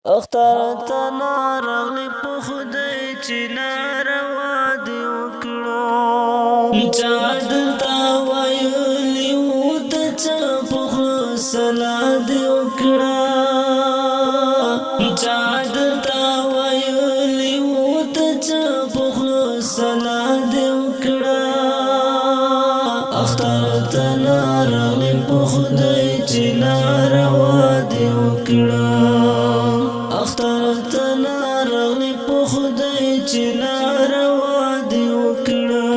اختر ته نارغلی په خدای چې ناروا دې وکړو چا دلته ویلي وو ته چا په حوصله دې وکړه چا دلته ویلي وو ته چا په حوصله دې وکړه اختر ته نارغلی په خدای چې ناروا دې وکړه اختر ته نارغلی په خدای چې ناروا دې وکړه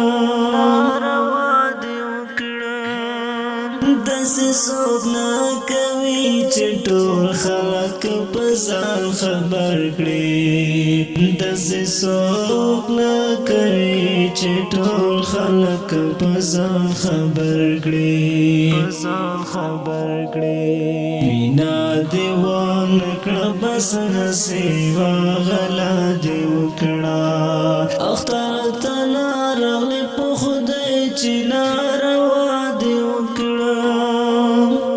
داسې څوک نه کوي چې ټول خلک په ځان خبر کړي داسې څوک نه کوي چې ټول خلک په ځان خبر کړي مینا دې ونکړه بس نصیبه غلا دې وکړه اختر ته نارغلی په خدای چې ناروا دې وکړه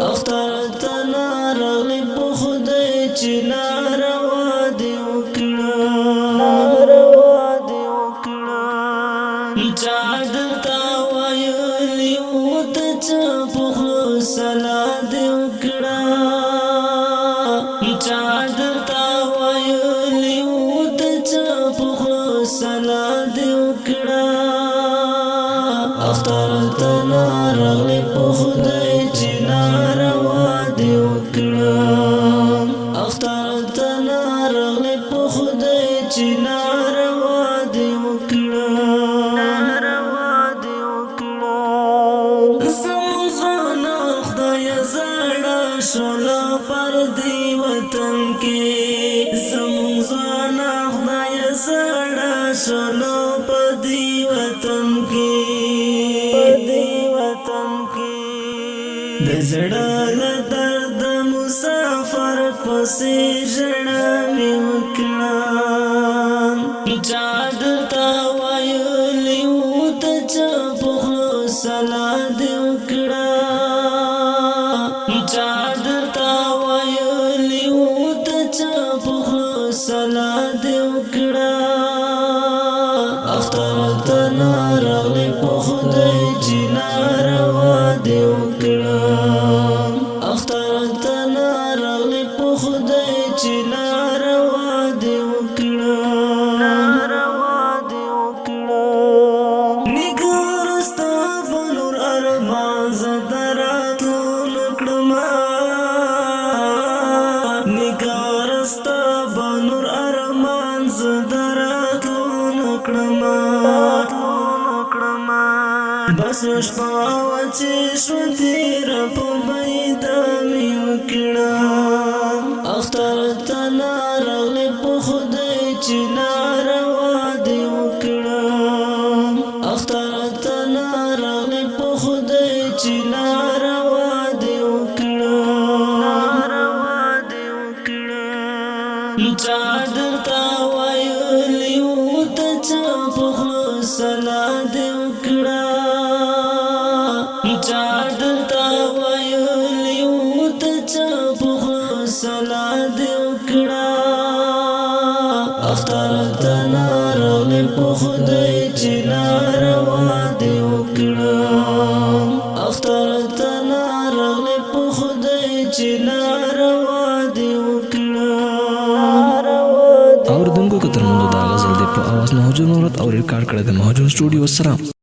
اختر ته نارغلی په خدای چې ناروا دې وکړه چا دلته ویلي وو ته چا په حوصله دې وکړه چا دلته ویلي وو ته چا په حوصله دې وکړه اختر ته نارغلی په خدای چې ناروا دې وکړه اختر ته نارغلی په خدای چې ناروا دې وکړه زموږ ځوانه خدایه زړه شوله پر دې وطن کې زموږ ځوانه خدایه زړه شوله په دې وطن کې د زړه له درده مسافر پسې ژړا مې وکړه چا دلته ویلي وو ته چا په حوصله دې وکړه چا دلته ویلي وو ته چا په حوصله دې وکړه اختر ته نارغلی په خدای چې ناروا دې وکړه اختر ته نارغلی په خدای چې ناروا دې وکړه نګار ستا په نور ارمان زه دراتلو نکړمه نګار ستا په نور ارمان زه دراتلو نکړمه بس شپه وه چې شوه تېره په بیده مې وکړه اختر ته نارغلی په خدای چې ناروا دې وکړه اختر ته نارغلی په خدای چې ناروا دې وکړه چا دلته ویلي وو ته چا په حوصله دې وکړه چا دلته ویلي وو ته چا په حوصله دې وکړه اختر ته نارغلی په خدای چې ناروا دې وکړه اختر ته نارغلی په خدای چې ناروا دې وکړه اوریدونکو که تر نن دا غزل د په اواز مهاجر نورت او ریکارډ کړی د مهاجر سټوډیو سره